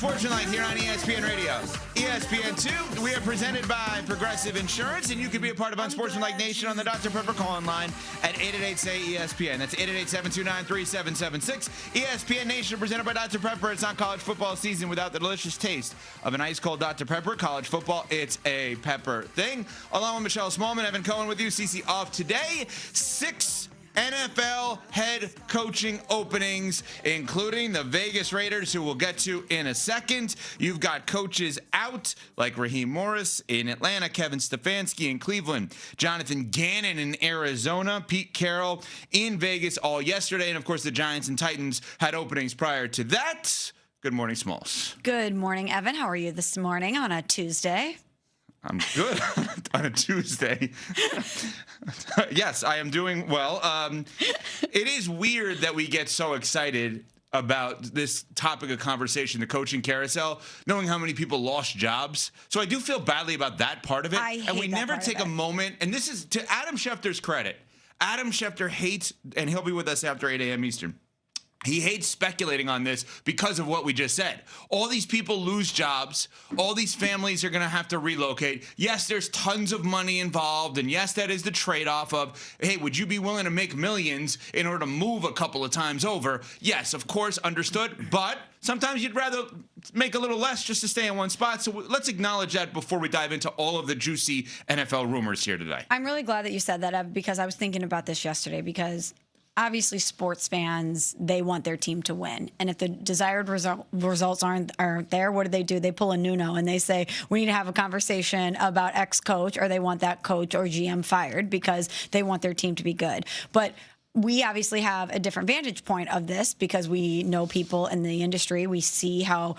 Unsportsmanlike here on ESPN Radio. ESPN2, we are presented by Progressive Insurance, and you can be a part of Unsportsmanlike Nation on the Dr. Pepper call-in line at 888-SAY-ESPN. That's 888-729-3776. ESPN Nation presented by Dr. Pepper. It's not college football season without the delicious taste of an ice-cold Dr. Pepper. College football, it's a pepper thing. Along with Michelle Smallman, Evan Cohen with you. CC off today. 6 NFL head coaching openings, including the Vegas Raiders, who we'll get to in a second. You've got coaches out like Raheem Morris in Atlanta, Kevin Stefanski in Cleveland, Jonathan Gannon in Arizona, Pete Carroll in Vegas all yesterday, and of course the Giants and Titans had openings prior to that. Good morning, Smalls. Good morning, Evan. How are you this morning on a Tuesday? I'm good on a Tuesday. Yes, I am doing well. It is weird that we get so excited about this topic of conversation, the coaching carousel, knowing how many people lost jobs. So I do feel badly about that part of it. And we never take a moment, and this is to Adam Schefter's credit. Adam Schefter hates, and he'll be with us after 8 a.m. Eastern. He hates speculating on this because of what we just said. All these people lose jobs. All these families are going to have to relocate. Yes, there's tons of money involved. And yes, that is the trade-off of, hey, would you be willing to make millions in order to move a couple of times over? Yes, of course, understood. But sometimes you'd rather make a little less just to stay in one spot. So let's acknowledge that before we dive into all of the juicy NFL rumors here today. I'm really glad that you said that, Ev, because I was thinking about this yesterday because obviously sports fans, they want their team to win. And if the desired results aren't there, what do? They pull a Nuno and they say, we need to have a conversation about X coach, or they want that coach or GM fired because they want their team to be good. But we obviously have a different vantage point of this because we know people in the industry. We see how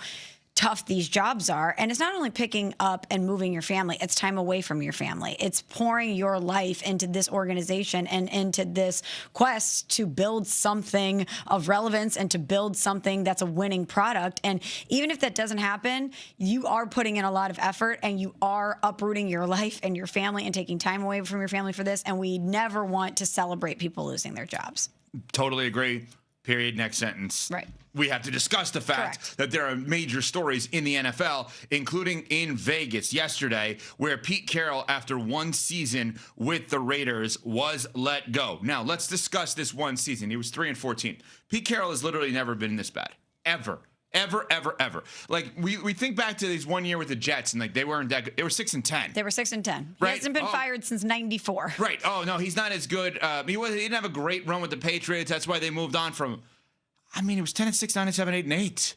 tough these jobs are. And it's not only picking up and moving your family, it's time away from your family. It's pouring your life into this organization and into this quest to build something of relevance and to build something that's a winning product. And even if that doesn't happen, you are putting in a lot of effort and you are uprooting your life and your family and taking time away from your family for this. And we never want to celebrate people losing their jobs. Totally agree. Period. Next sentence. Right. We have to discuss the fact that there are major stories in the NFL, including in Vegas yesterday, where Pete Carroll, after one season with the Raiders, was let go. Now, let's discuss this one season. He was 3-14. Pete Carroll has literally never been this bad. Ever. Ever, ever, ever. Like, we think back to this 1 year with the Jets, and like they weren't that good. They were 6-10. They were 6-10. Right? He hasn't been fired since '94. Right. Oh no, he's not as good. He didn't have a great run with the Patriots. That's why they moved on from. I mean, it was 10-6, 9-7,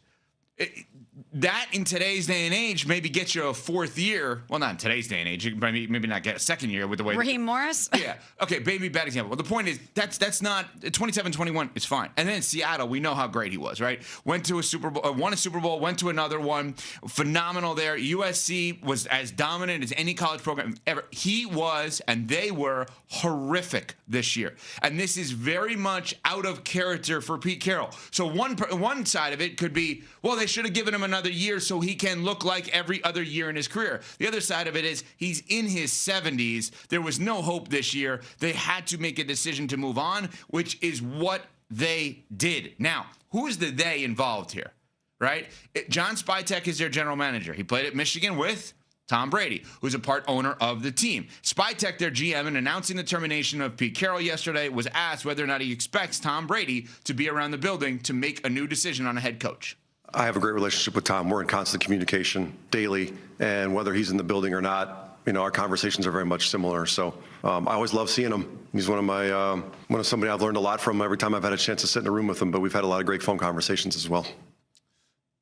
8-8. That in today's day and age maybe gets you a fourth year. Well, not in today's day and age. You maybe not get a second year with the way. Raheem Morris? Yeah. Okay, maybe bad example. But the point is that's not 27-21 is fine. And then in Seattle, we know how great he was, right? Went to a Super Bowl, won a Super Bowl, went to another one. Phenomenal there. USC was as dominant as any college program ever. He was, and they were horrific this year. And this is very much out of character for Pete Carroll. So one side of it could be, well, they should have given him another year so he can look like every other year in his career. The other side of it is he's in his 70s. There was no hope this year. They had to make a decision to move on, which is what they did. Now, who is the they involved here, right? John Spytek is their general manager. He played at Michigan with Tom Brady, who's a part owner of the team. Spytek, their GM, in announcing the termination of Pete Carroll yesterday, was asked whether or not he expects Tom Brady to be around the building to make a new decision on a head coach. I have a great relationship with Tom. We're in constant communication daily, and whether he's in the building or not, our conversations are very much similar. So I always love seeing him. He's one of somebody I've learned a lot from every time I've had a chance to sit in a room with him. But we've had a lot of great phone conversations as well.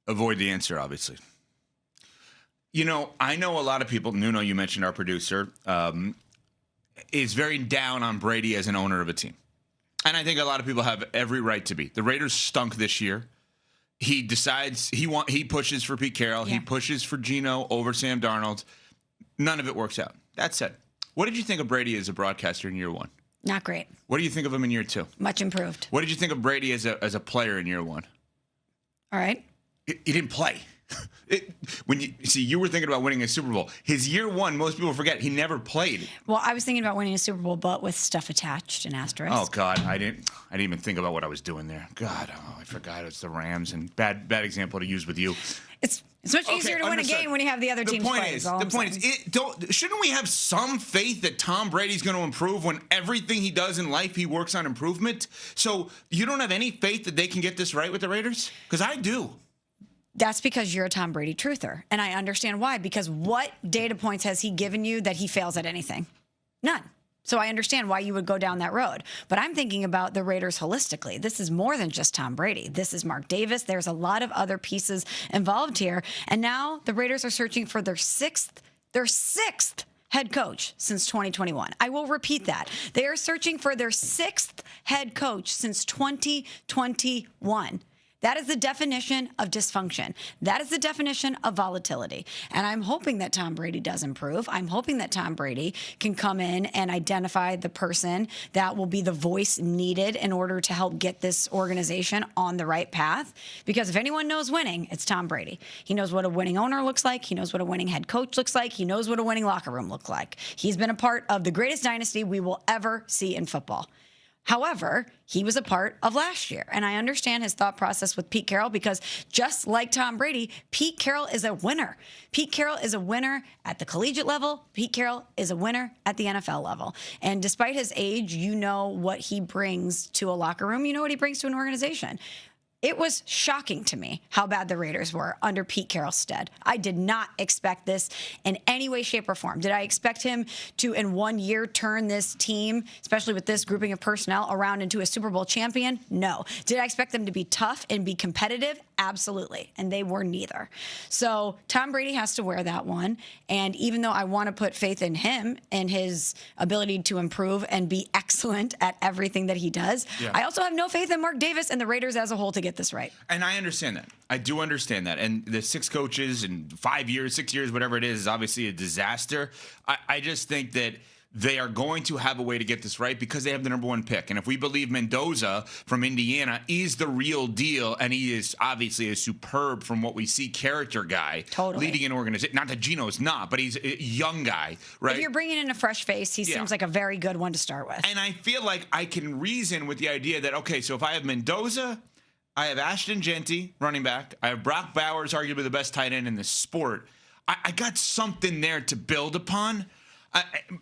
Avoid the answer, obviously. I know a lot of people. Nuno, you mentioned our producer, is very down on Brady as an owner of a team, and I think a lot of people have every right to be. The Raiders stunk this year. He decides he pushes for Pete Carroll. Yeah. He pushes for Geno over Sam Darnold. None of it works out. That said, what did you think of Brady as a broadcaster in year one? Not great. What do you think of him in year two? Much improved. What did you think of Brady as a player in year one? All right. He didn't play. You were thinking about winning a Super Bowl. His year one, most people forget, he never played. Well, I was thinking about winning a Super Bowl, but with stuff attached and asterisks. Oh God, I didn't even think about what I was doing there. God, I forgot it's the Rams, and bad example to use with you. It's much easier to win a game when you have the other team's players. The point is, shouldn't we have some faith that Tom Brady's going to improve when everything he does in life, he works on improvement? So you don't have any faith that they can get this right with the Raiders? Because I do. That's because you're a Tom Brady truther. And I understand why. Because what data points has he given you that he fails at anything? None. So I understand why you would go down that road. But I'm thinking about the Raiders holistically. This is more than just Tom Brady. This is Mark Davis. There's a lot of other pieces involved here. And now the Raiders are searching for their sixth head coach since 2021. I will repeat that. They are searching for their sixth head coach since 2021. That is the definition of dysfunction. That is the definition of volatility. And I'm hoping that Tom Brady does improve. I'm hoping that Tom Brady can come in and identify the person that will be the voice needed in order to help get this organization on the right path. Because if anyone knows winning, it's Tom Brady. He knows what a winning owner looks like. He knows what a winning head coach looks like. He knows what a winning locker room looks like. He's been a part of the greatest dynasty we will ever see in football. However, he was a part of last year. And I understand his thought process with Pete Carroll because just like Tom Brady, Pete Carroll is a winner. Pete Carroll is a winner at the collegiate level. Pete Carroll is a winner at the NFL level. And despite his age, you know what he brings to a locker room. You know what he brings to an organization. It was shocking to me how bad the Raiders were under Pete Carroll's stead. I did not expect this in any way, shape, or form. Did I expect him to, in 1 year, turn this team, especially with this grouping of personnel, around into a Super Bowl champion? No. Did I expect them to be tough and be competitive? Absolutely. And they were neither. So Tom Brady has to wear that one. And even though I want to put faith in him and his ability to improve and be excellent at everything that he does, I also have no faith in Mark Davis and the Raiders as a whole to get this right. And I understand that. I do understand that. And the 6 coaches in 5 years, 6 years, whatever it is obviously a disaster. I just think that they are going to have a way to get this right because they have the number 1 pick. And if we believe Mendoza from Indiana is the real deal, and he is obviously a superb from what we see character guy, leading an organization. Not that Gino's not, but he's a young guy, right? If you're bringing in a fresh face, he seems like a very good one to start with. And I feel like I can reason with the idea that, okay, so if I have Mendoza, I have Ashton Genty, running back. I have Brock Bowers, arguably the best tight end in the sport. I got something there to build upon.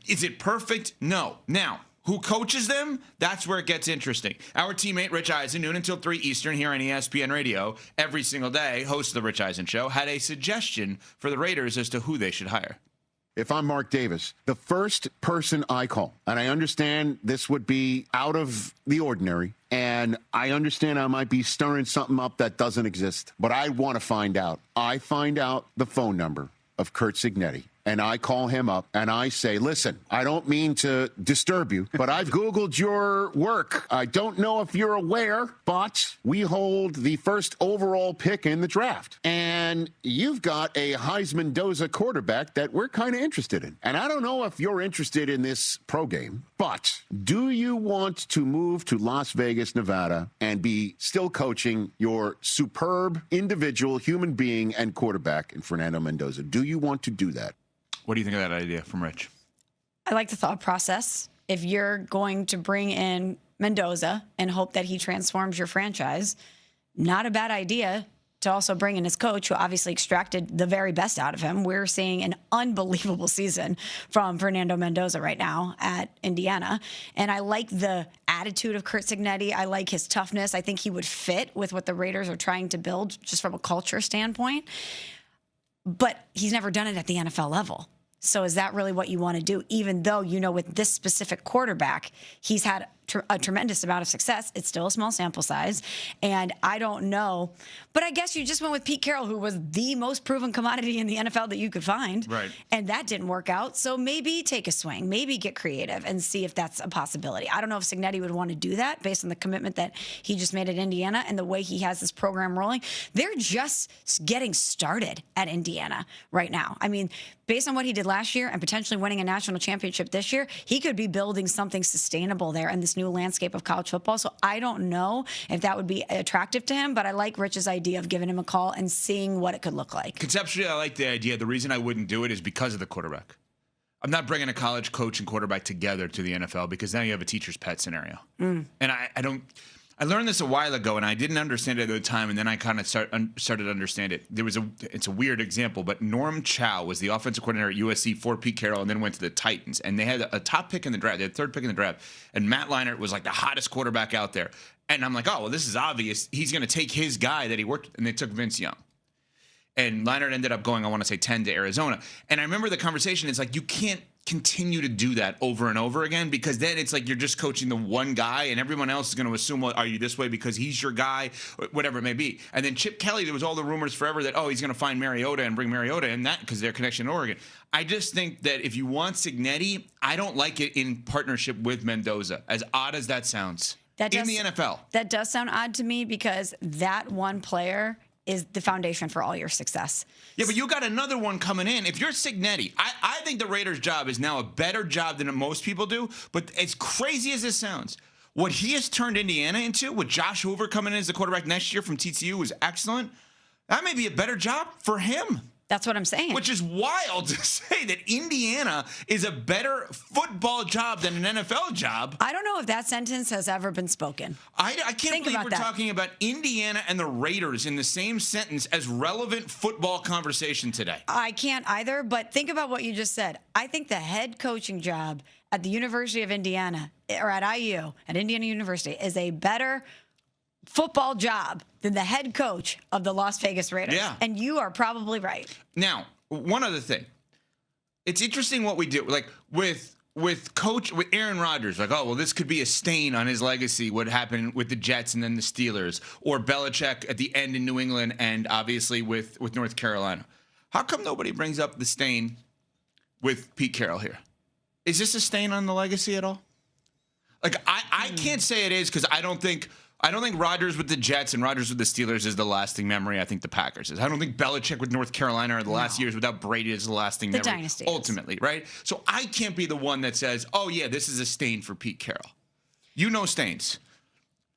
Is it perfect? No. Now, who coaches them? That's where it gets interesting. Our teammate, Rich Eisen, noon until 3 Eastern here on ESPN Radio, every single day, host of The Rich Eisen Show, had a suggestion for the Raiders as to who they should hire. If I'm Mark Davis, the first person I call, and I understand this would be out of the ordinary, and I understand I might be stirring something up that doesn't exist, but I want to find out. I find out the phone number of Curt Cignetti, and I call him up, and I say, listen, I don't mean to disturb you, but I've Googled your work. I don't know if you're aware, but we hold the first overall pick in the draft. And you've got a Heisman Mendoza quarterback that we're kind of interested in. And I don't know if you're interested in this pro game, but do you want to move to Las Vegas, Nevada, and be still coaching your superb individual human being and quarterback in Fernando Mendoza? Do you want to do that? What do you think of that idea from Rich? I like the thought process. If you're going to bring in Mendoza and hope that he transforms your franchise, not a bad idea to also bring in his coach, who obviously extracted the very best out of him. We're seeing an unbelievable season from Fernando Mendoza right now at Indiana. And I like the attitude of Curt Cignetti. I like his toughness. I think he would fit with what the Raiders are trying to build just from a culture standpoint. But he's never done it at the NFL level. So is that really what you want to do? Even though, you know, with this specific quarterback, he's had a tremendous amount of success. It's still a small sample size. And I don't know. But I guess you just went with Pete Carroll, who was the most proven commodity in the NFL that you could find. Right. And that didn't work out. So maybe take a swing. Maybe get creative and see if that's a possibility. I don't know if Cignetti would want to do that based on the commitment that he just made at Indiana and the way he has this program rolling. They're just getting started at Indiana right now. I mean, based on what he did last year and potentially winning a national championship this year, he could be building something sustainable there in this new landscape of college football. So I don't know if that would be attractive to him, but I like Rich's idea of giving him a call and seeing what it could look like. Conceptually, I like the idea. The reason I wouldn't do it is because of the quarterback. I'm not bringing a college coach and quarterback together to the NFL because now you have a teacher's pet scenario. And I don't. I learned this a while ago, and I didn't understand it at the time, and then I kind of started to understand it. It's a weird example, but Norm Chow was the offensive coordinator at USC for Pete Carroll, and then went to the Titans. And they had a top pick in the draft. They had third pick in the draft, and Matt Leinart was like the hottest quarterback out there. And I'm like, oh, well, this is obvious. He's going to take his guy that he worked with, and they took Vince Young. And Leinart ended up going, I want to say 10 to Arizona. And I remember the conversation. It's like, you can't continue to do that over and over again, because then it's like you're just coaching the one guy and everyone else is going to assume, well, are you this way because he's your guy, whatever it may be. And then Chip Kelly, there was all the rumors forever that, oh, he's going to find Mariota and bring Mariota in, that because their connection in Oregon. I just think that if you want Cignetti, I don't like it in partnership with Mendoza, as odd as that sounds, in the NFL. That does sound odd to me, because that one player is the foundation for all your success. Yeah, but you got another one coming in. If you're Cignetti, I think the Raiders' job is now a better job than most people do. But as crazy as this sounds, what he has turned Indiana into, with Josh Hoover coming in as the quarterback next year from TCU, is excellent. That may be a better job for him. That's what I'm saying. Which is wild to say, that Indiana is a better football job than an NFL job. I don't know if that sentence has ever been spoken. I can't believe we're talking about Indiana and the Raiders in the same sentence as relevant football conversation today. I can't either, but think about what you just said. I think the head coaching job at the University of Indiana, or at IU, at Indiana University, is a better football job than the head coach of the Las Vegas Raiders. Yeah. And you are probably right. Now, one other thing. It's interesting what we do. Like with Aaron Rodgers, like, oh, well, this could be a stain on his legacy, what happened with the Jets and then the Steelers, or Belichick at the end in New England, and obviously with North Carolina. How come nobody brings up the stain with Pete Carroll here? Is this a stain on the legacy at all? Like, I can't say it is, because I don't think Rodgers with the Jets and Rodgers with the Steelers is the lasting memory. I think the Packers is. I don't think Belichick with North Carolina or the last years without Brady is the lasting memory. The dynasty ultimately, right? So I can't be the one that says, oh, yeah, this is a stain for Pete Carroll. You know stains.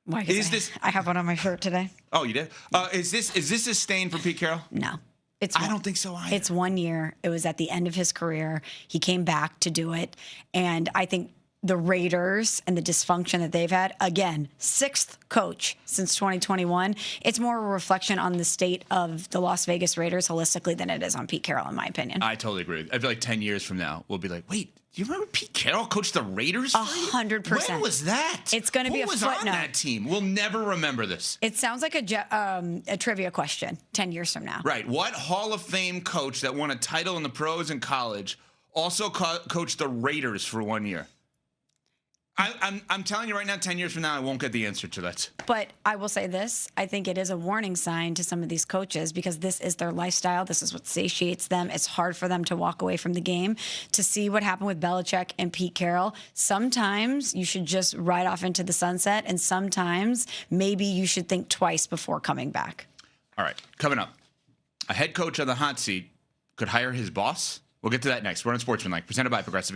Why is this? I have one on my shirt today. Oh, you did? Is this a stain for Pete Carroll? No. I don't think so either. It's 1 year. It was at the end of his career. He came back to do it. And I think the Raiders and the dysfunction that they've had, again, sixth coach since 2021, it's more a reflection on the state of the Las Vegas Raiders holistically than it is on Pete Carroll, in my opinion. I totally agree. I feel like 10 years from now, we'll be like, wait, do you remember Pete Carroll coached the Raiders? 100%. When was that? It's going to be a footnote. Who was on that team? We'll never remember this. It sounds like a trivia question 10 years from now. Right. What Hall of Fame coach that won a title in the pros and college also coached the Raiders for 1 year? I'm telling you right now, 10 years from now, I won't get the answer to that. But I will say this. I think it is a warning sign to some of these coaches, because this is their lifestyle. This is what satiates them. It's hard for them to walk away from the game. To see what happened with Belichick and Pete Carroll, sometimes you should just ride off into the sunset, and sometimes maybe you should think twice before coming back. All right, coming up. A head coach on the hot seat could hire his boss? We'll get to that next. We're on Sportsmanlike, presented by Progressive.